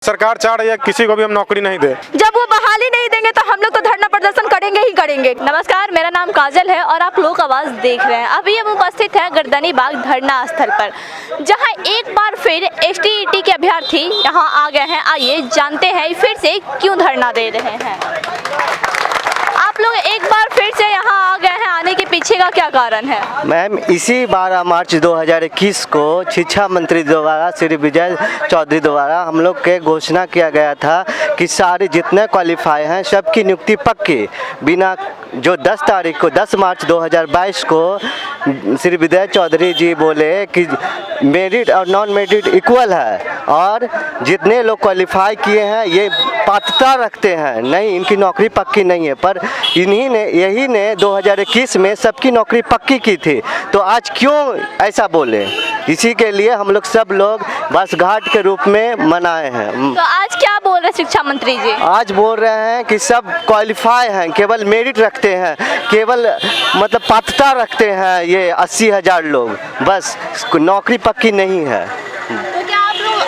सरकार चाह रही है किसी को भी हम नौकरी नहीं दे। जब वो बहाली नहीं देंगे तो हम लोग तो धरना प्रदर्शन करेंगे ही करेंगे। नमस्कार, मेरा नाम काजल है और आप लोक आवाज देख रहे हैं। अभी हम उपस्थित हैं गर्दनी बाग धरना स्थल पर, जहां एक बार फिर एसटीईटी के अभ्यर्थी यहां आ गए हैं। आइए जानते हैं फिर से क्यों धरना दे रहे हैं। आप लोग एक बार फिर से यहाँ आ गए हैं, आने के पीछे का क्या कारण है? मैम, इसी 12 मार्च 2021 को शिक्षा मंत्री द्वारा श्री विजय चौधरी द्वारा हम लोग के घोषणा किया गया था कि सारे जितने क्वालिफाई हैं सबकी नियुक्ति पक्की, बिना जो 10 तारीख को 10 मार्च 2022 को श्री विजय चौधरी जी बोले कि मेरिट और नॉन मेरिट इक्वल है और जितने लोग क्वालिफाई किए हैं ये पात्रता रखते हैं, नहीं इनकी नौकरी पक्की नहीं है। पर यही ने 2021 में सबकी नौकरी पक्की की थी, तो आज क्यों ऐसा बोले? इसी के लिए हम लोग सब लोग बस घाट के रूप में मनाए हैं। तो आज क्या बोल रहे शिक्षा मंत्री जी? आज बोल रहे हैं कि सब क्वालिफाई हैं, केवल मेरिट रखते हैं, केवल मतलब पात्रता रखते हैं ये 80,000 लोग, बस नौकरी पक्की नहीं है। तो क्या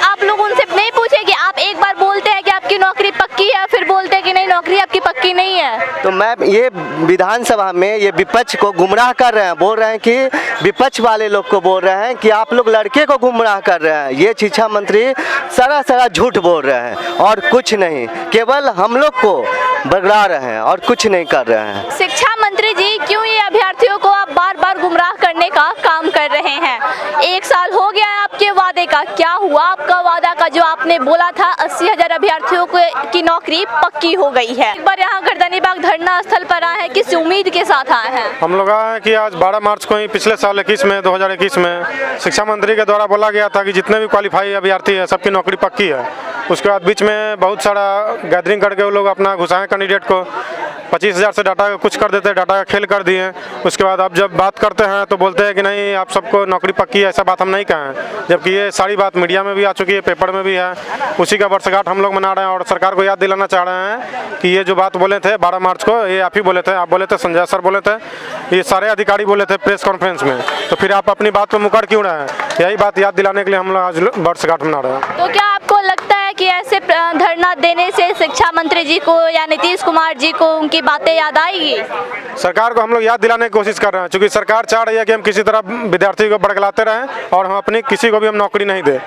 आप लोग उनसे नहीं पूछे कि आप एक बार बोलते हैं कि आपकी नौकरी पक्की है, फिर बोलते हैं कि नहीं नौकरी आपकी पक्की नहीं है? तो मैम, ये विधानसभा में ये विपक्ष को गुमराह कर रहे हैं, बोल रहे हैं कि विपक्ष वाले लोग को बोल रहे हैं कि आप लोग लड़के को गुमराह कर रहे हैं। ये शिक्षा मंत्री सरासर झूठ बोल रहे हैं और कुछ नहीं, केवल हम लोग को बगड़ा रहे हैं और कुछ नहीं कर रहे हैं। शिक्षा मंत्री जी, क्यों ये अभ्यर्थियों को आप बार बार गुमराह करने का काम कर रहे हैं? 1 साल हो गया है आपके वादे का, क्या हुआ आपका वादा का जो आपने बोला था 80,000 अभ्यर्थियों की नौकरी पक्की हो गई है? एक बार यहाँ गर्दनी बाग धरना स्थल पर आए हैं, किस उम्मीद के साथ आए हैं? हम लोग आए हैं कि आज 12 मार्च को ही पिछले साल 2021 में शिक्षा मंत्री के द्वारा बोला गया था कि जितने भी क्वालिफाई अभ्यर्थी है सबकी नौकरी पक्की है। उसके बाद बीच में बहुत सारा गैदरिंग करके वो लोग अपना घुसाएं कैंडिडेट को, 25,000 से डाटा कुछ कर देते हैं, डाटा का खेल कर दिए। उसके बाद अब जब बात करते हैं तो बोलते हैं कि नहीं आप सबको नौकरी पक्की है, ऐसा बात हम नहीं कहें, जबकि ये सारी बात मीडिया में भी आ चुकी है, पेपर में भी है। उसी का वर्षगांठ हम लोग मना रहे हैं और सरकार को याद दिलाना चाह रहे हैं कि ये जो बात बोले थे 12 मार्च को, ये आप ही बोले थे, आप बोले थे, संजय सर बोले थे, ये सारे अधिकारी बोले थे प्रेस कॉन्फ्रेंस में, तो फिर आप अपनी बात पर मुकर क्यों रहे हैं? यही बात याद दिलाने के लिए हम लोग आज वर्षगांठ मना रहे हैं। तो क्या आपको लगता है कि ऐसे धरना देने से शिक्षा मंत्री जी को या नीतीश कुमार जी को उनकी बातें याद आएगी? सरकार को हम लोग याद दिलाने की कोशिश कर रहे हैं, क्योंकि सरकार चाह रही है कि हम किसी तरह विद्यार्थी को बड़गलाते रहें और हम अपनी किसी को भी हम नौकरी नहीं दें।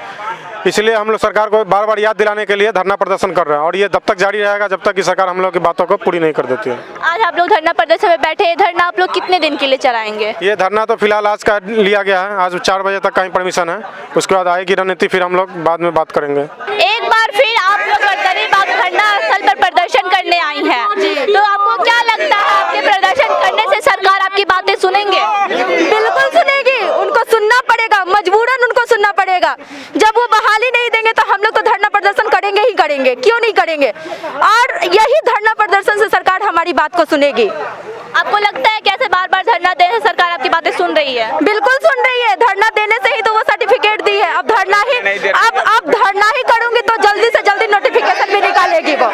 इसलिए हम लोग सरकार को बार बार याद दिलाने के लिए धरना प्रदर्शन कर रहे हैं और ये तब तक जारी रहेगा जब तक कि सरकार हम लोग की बातों को पूरी नहीं कर देती है। आज आप लोग धरना प्रदर्शन में बैठे हैं, धरना आप लोग कितने दिन के लिए चलाएंगे? ये धरना तो फिलहाल आज का लिया गया है, आज 4 बजे तक का ही परमिशन है, उसके बाद आएगी रणनीति, फिर हम लोग बाद में बात करेंगे। एक बार फिर आप लोग गर्दनी बाग धरना स्थल पर प्रदर्शन करने आई हैं, तो आपको क्या लगता है आपके प्रदर्शन करने से सरकार आपकी बातें सुनेंगे? बिल्कुल सुनेगी, उनको सुनना पड़ेगा, मजबूरन उनको सुनना पड़ेगा। जब वो बहाली नहीं देंगे तो हम लोग तो धरना प्रदर्शन करेंगे ही करेंगे, क्यों नहीं करेंगे? और यही धरना प्रदर्शन से सरकार हमारी बात को सुनेगी। आपको लगता है कैसे बार बार धरना देने से सरकार आपकी बातें सुन रही है? बिल्कुल सुन रही है, धरना देने से ही तो वो सर्टिफिकेट दी है। अब धरना ही करूंगी तो जल्दी से जल्दी नोटिफिकेशन भी निकालेगी वो।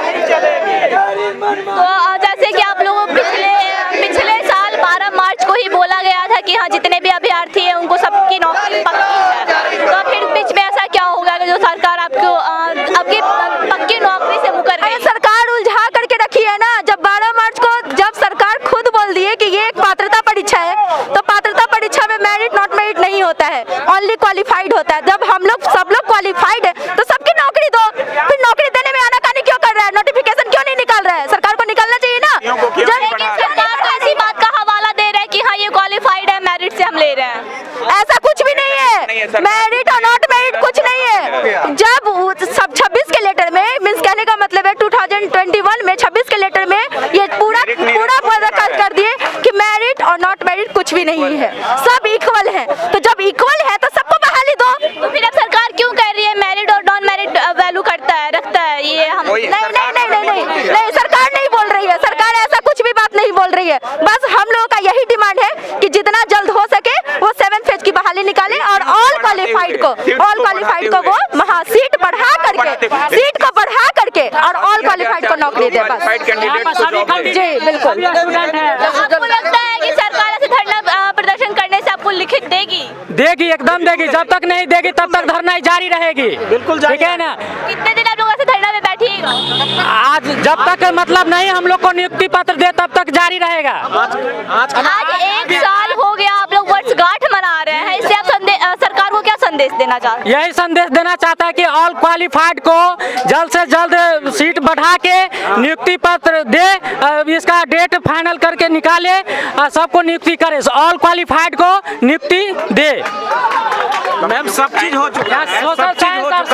तो जैसे कि आप लोगों पिछले साल 12 मार्च को ही बोला गया था कि हाँ जितने भी अभ्यर्थी हैं उनको सबकी नौकरी पक्की है, तो फिर बीच में ऐसा क्या होगा कि जो सरकार आपको आपकी पक्की नौकरी से मुकर गई? सरकार उलझा करके रखी है ना। जब 12 मार्च को जब सरकार खुद बोल दी है कि ये एक पात्रता परीक्षा है, तो पात्रता परीक्षा में मेरिट नॉट मेरिट नहीं होता है, ओनली क्वालिफाइड होता है। जब हम लोग सब लोग क्वालिफाइड है तो सबकी नौकरी दो। फिर नौकरी देने में आनाकानी क्यों कर रहा है? नोटिफिकेशन क्यों नहीं निकाल रहा है? सरकार को निकालना चाहिए ना। सरकार तो ऐसी बात का हवाला दे रहा है कि हाँ ये क्वालिफाइड है, मेरिट से हम ले रहे हैं। ऐसा कुछ भी नहीं है, मेरिट और नॉट मेरिट कुछ नहीं है। जब सब 26 के लेटर में, मींस कहने का मतलब है 2021 में 26 के लेटर में ये पूरा कर दिए कि मेरिट और नॉट मेरिट कुछ भी नहीं है, सब इक्वल है। तो जब इक्वल है तो सबको बहाली दो। तो फिर अब सरकार क्यों कह रही है मेरिट और नॉन मेरिट वैल्यू रखता है? ये हम नहीं, सरकार नहीं बोल रही है, सरकार ऐसा कुछ भी बात नहीं बोल रही है। बस हम लोगों का यही डिमांड है कि जितना जल्द हो सके वो 7th फेज की बहाली निकाले और ऑल क्वालिफाइड को वो सीट को बढ़ा करके और ऑल क्वालिफाइड को नौकरी दे। बस जी बिल्कुल। आपको लगता है कि सरकार ऐसे धरना प्रदर्शन करने से आपको लिखित देगी? देगी, एकदम देगी। जब तक नहीं देगी तब तक धरना जारी रहेगी। बिल्कुल, ठीक है ना? कितने दिन आप लोग ऐसे जब तक मतलब नहीं हम लोग को नियुक्ति पत्र दे तब तक जारी रहेगा। आज 1 साल हो गया, आप लोग वर्षगांठ मना रहे हैं, इससे आप सरकार को क्या संदेश देना चाहते हैं? यही संदेश देना चाहता है कि ऑल क्वालिफाइड को जल्द से जल्द सीट बढ़ा के नियुक्ति पत्र दे, इसका डेट फाइनल करके निकाले, सबको नियुक्ति करे, ऑल क्वालिफाइड को नियुक्ति दे। मैम सब चीज हो चुका है, सोशल साइंस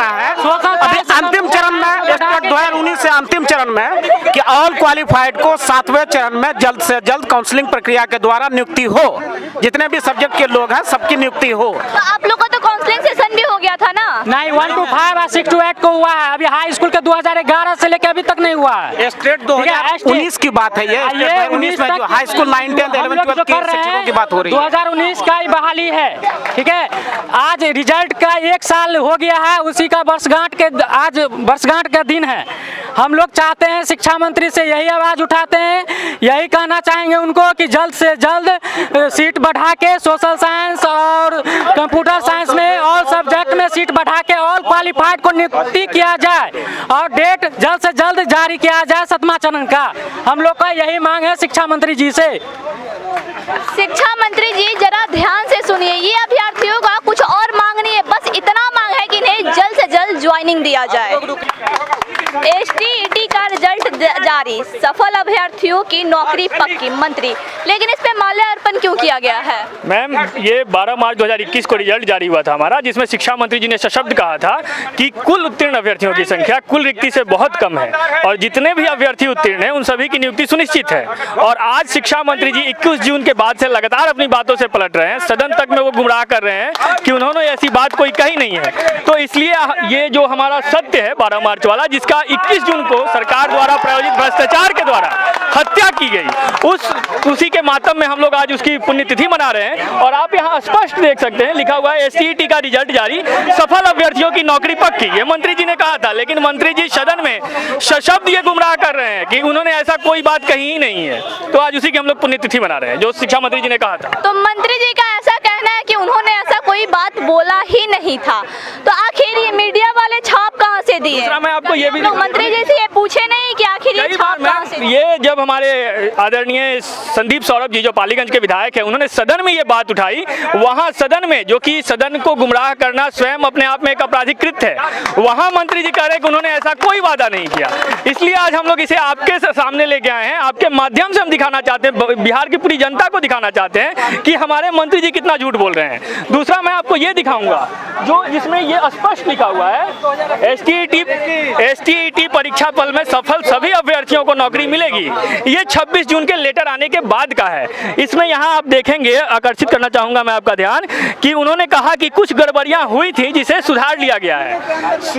अभी अंतिम चरण में स्टेट 2019 से अंतिम चरण में कि ऑल क्वालिफाइड को 7वें चरण में जल्द से जल्द काउंसलिंग प्रक्रिया के द्वारा नियुक्ति हो, जितने भी सब्जेक्ट के लोग हैं सबकी नियुक्ति हो। तो आप लोग का तो काउंसलिंग सेशन भी हो गया था ना? नहीं, 1 to 5 और 6 to 8 को हुआ है, अभी हाई स्कूल के 2011 से लेकर अभी तक नहीं हुआ है। स्टेट 2019 की बात है ये 2019 में जो हाई स्कूल 9, 10, 11, 12 के शिक्षकों की बात हो रही है, 2019 का ही बहाली है। ठीक है, आज रिजल्ट का 1 साल हो गया है, उसी का आज वर्षगांठ का दिन है। हम लोग चाहते हैं, शिक्षा मंत्री से यही आवाज उठाते हैं, यही कहना चाहेंगे उनको कि जल्द से जल्द सीट बढ़ा के सोशल साइंस और कंप्यूटर साइंस में ऑल सब्जेक्ट में सीट बढ़ा के ऑल क्वालिफाइड को नियुक्ति किया जाए और डेट जल्द से जल्द जारी किया जाए 7वां चरण का। हम लोग का यही मांग है शिक्षा मंत्री जी से। शिक्षा मंत्री जी जरा ध्यान से सुनिए, ये अभ्यर्थियों का कुछ और मांग नहीं है, बस इतना मांग है कि इन्हें जल्द से जल्द ज्वाइनिंग दिया जाए। STET का रिजल्ट जारी, सफल अभ्यर्थियों की नौकरी पक्की, मंत्री। लेकिन इस पे माल्यार्पण क्यों किया गया है? मैम, ये 12 मार्च 2021 को रिजल्ट जारी हुआ था हमारा, जिसमें शिक्षा मंत्री जी ने सशब्द कहा था कि कुल उत्तीर्ण अभ्यर्थियों की संख्या कुल रिक्ति से बहुत कम है और जितने भी अभ्यर्थी उत्तीर्ण हैं उन सभी की नियुक्ति सुनिश्चित है। और आज शिक्षा मंत्री जी 21 जून के बाद से लगातार अपनी बातों से पलट रहे हैं, सदन तक में वो गुमराह कर रहे हैं कि उन्होंने ऐसी बात कोई कही नहीं है। तो इसलिए ये जो हमारा सत्य है 12 मार्च वाला, जिसका 21 जून को सरकार द्वारा प्रायोजित भ्रष्टाचार के द्वारा हत्या की गई, उसी के मातम में हम लोग आज उसकी पुण्यतिथि मना रहे हैं। और आप यहाँ स्पष्ट देख सकते हैं, लिखा हुआ है STET का रिजल्ट जारी, सफल अभ्यर्थियों की नौकरी पक्की। ये मंत्री जी ने कहा था, लेकिन मंत्री जी सदन में सशब्द ये गुमराह कर रहे हैं कि उन्होंने ऐसा कोई बात कही ही नहीं है। तो आज उसी की हम लोग पुण्यतिथि मना रहे हैं, जो शिक्षा मंत्री जी ने कहा था। तो मंत्री जी का ऐसा कहना है कि उन्होंने ऐसा कोई बात बोला ही नहीं था, तो आखिर ये मीडिया वाले छाप कहाँ से दिए? दूसरा मैं आपको ये भी मंत्री जी से ये पूछे नहीं कि आखिर ये छाप कहाँ से? ये जब हमारे आदरणीय संदीप सौरभ जी जो पालीगंज के विधायक है, उन्होंने सदन में ये बात उठाई, वहां सदन में, जो कि सदन को गुमराह करना स्वयं अपने आप में एक आपराधिक कृत्य है, वहां मंत्री जी कह रहे हैं कि उन्होंने ऐसा कोई वादा नहीं किया। इसलिए आज हम लोग इसे आपके सामने लेके आए हैं, आपके माध्यम से हम दिखाना चाहते हैं, बिहार की पूरी जनता को दिखाना चाहते हैं कि हमारे मंत्री जी कितना झूठ बोल रहे हैं। दूसरा मैं आपको ये दिखाऊंगा, जो जिसमें ये स्पष्ट लिखा हुआ है STET परीक्षा फल में सफल सभी अभ्यर्थियों को नौकरी मिलेगी। ये 26 जून के लेटर आने के बाद का है। इसमें यहाँ आप देखेंगे, आकर्षित करना चाहूंगा मैं आपका ध्यान, कि उन्होंने कहा कि कुछ गड़बड़ियां हुई थी जिसे सुधार लिया गया है।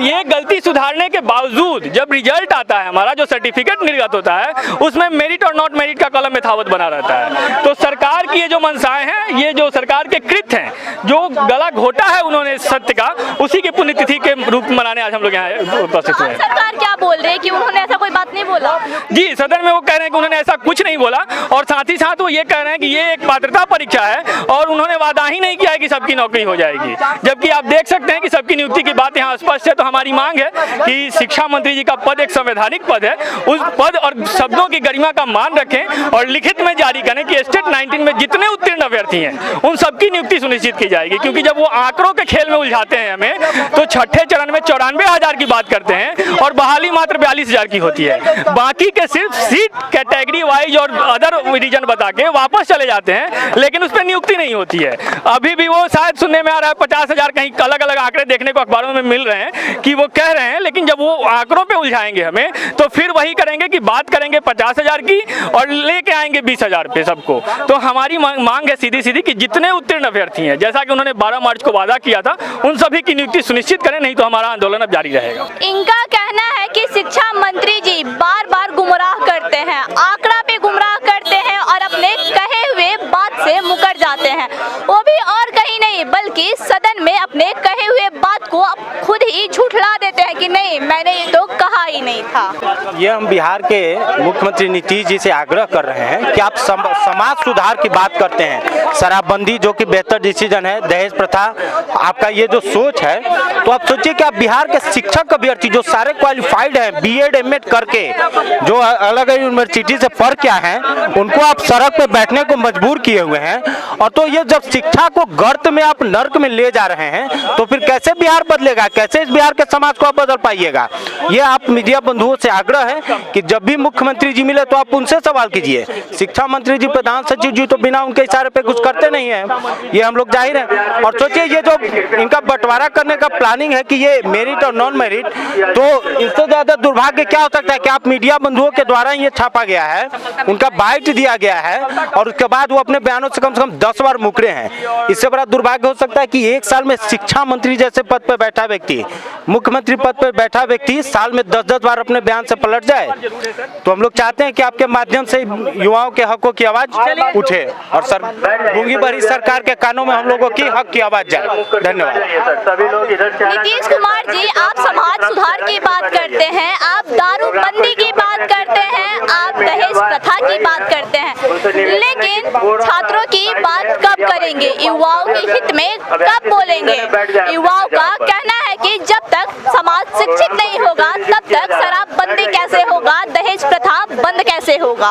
ये गलती सुधारने के बावजूद जब रिजल्ट आता है, हमारा जो सर्टिफिकेट निर्गत होता है, उसमें मेरिट और नॉट मेरिट का कॉलम यथावत बना रहता है। तो सरकार की ये जो मंशाएं हैं, ये जो सरकार के कृत्य हैं, जो गला घोटा है उन्होंने सत्य का, उसी की पुण्यतिथि के रूप में मनाने आज हम लोग यहाँ उपस्थित हुए हैं। सरकार क्या बोल रही है कि उन्होंने ऐसा कोई बात नहीं बोला? जी, सदन में वो कह रहे हैं कि उन्होंने ऐसा कुछ नहीं बोला, और साथ ही साथ वो ये कह रहे हैं कि ये एक पात्रता परीक्षा है और उन्होंने वादा ही नहीं किया है कि सबकी नौकरी हो जाएगी। जबकि आप देख सकते हैं कि सबकी नियुक्ति की बात यहाँ स्पष्ट है। तो हमारी मांग है कि शिक्षा मंत्री जी का पद एक संवैधानिक पद है, उस पद और शब्दों की गरिमा का मान रखें और लिखित में जारी करें कि स्टेट 19 में जितने उत्तीर्ण अभ्यर्थी हैं उन सबकी नियुक्ति सुनिश्चित की जाएगी। क्योंकि जब वो आंकड़ों के खेल में उलझाते हैं हमें, तो छठे चरण में 94,000 की बात करते हैं और बहाली मात्र 42,000 की होती है। बाकी के सिर्फ सीट कैटेगरी वाइज और अदर रीजन बता के वापस चले जाते हैं, लेकिन उस पर नियुक्ति नहीं होती है। अभी भी वो शायद सुनने में आ रहा है 50,000, कहीं अलग अलग आंकड़े देखने को अखबारों में मिल रहे हैं कि वो कह रहे हैं, लेकिन जब वो आंकड़ों पे उलझाएंगे हमें, तो फिर वही करेंगे कि बात करेंगे 50,000 की और लेके आएंगे 20,000 पे सबको। तो हमारी मांग है सीधी सीधी कि जितने उत्तीर्ण अभ्यर्थी हैं, जैसा कि उन्होंने 12 मार्च को वादा किया था, उन सभी की नियुक्ति सुनिश्चित करें, नहीं तो हमारा आंदोलन अब जारी रहेगा। इनका कहना है कि शिक्षा मंत्री जी बार बार गुमराह करते हैं, आंकड़ा पे गुमराह करते हैं और अपने कहे हुए बात से मुकर जाते हैं, वो भी और कहीं नहीं बल्कि सदन में अपने कहे हुए बात को खुद ही झूठला देते हैं कि नहीं, मैंने ये तो कहा ही ही नहीं था। ये हम बिहार के मुख्यमंत्री नीतीश जी से आग्रह कर रहे हैं कि आप समाज सुधार की बात करते हैं, शराबबंदी जो कि बेहतर डिसीजन है, दहेज प्रथा, आपका ये जो सोच है, तो आप सोचिए कि आप बिहार के शिक्षक अभ्यर्थी जो सारे क्वालिफाइड हैं, बीएड एमएड करके, जो अलग अलग यूनिवर्सिटी से पढ़ के आए हैं, उनको आप सड़क पे बैठने को मजबूर किए हुए हैं। और तो ये जब शिक्षा को गर्त में आप नर्क में ले जा रहे हैं, तो फिर कैसे बिहार बदलेगा, कैसे इस बिहार के समाज को आप बदल पाइएगा। ये आप मीडिया बंधुओं से आग्रह है कि जब भी मुख्यमंत्री जी मिले तो आप उनसे सवाल कीजिए। शिक्षा मंत्री जी, प्रधान सचिव जी तो बिना उनके इशारे पे कुछ करते नहीं है, ये हम लोग जाहिर है। और सोचिए ये जो इनका बंटवारा करने का प्लानिंग है कि ये मेरिट और नॉन मेरिट, तो इससे ज्यादा दुर्भाग्य क्या हो सकता है कि आप मीडिया बंधुओं के द्वारा ये छापा गया है, उनका बाइट दिया गया है और उसके बाद वो अपने बयानों से कम 10 बार मुकरे हैं। इससे बड़ा दुर्भाग्य हो सकता है कि एक साल में शिक्षा मंत्री जैसे पद पर बैठा व्यक्ति, मुख्यमंत्री पद पर बैठा व्यक्ति साल में 10-10 बार अपने बयान से पलट जाए। तो हम लोग चाहते हैं कि आपके माध्यम से युवाओं के हकों की आवाज उठे और गूंगी बहरी सरकार के कानों में हम लोगों की हक की आवाज जाए। धन्यवाद। नीतीश कुमार जी, आप समाज सुधार की बात करते हैं, आप दारूबंदी की बात करते हैं, आप दहेज प्रथा की बात करते हैं, लेकिन छात्रों की बात कब करेंगे, युवाओं के हित में कब बोलेंगे? युवाओं का कहना है कि जब तक समाज शिक्षित नहीं होगा तब तक शराबबंदी कैसे होगा, दहेज प्रथा बंद कैसे होगा।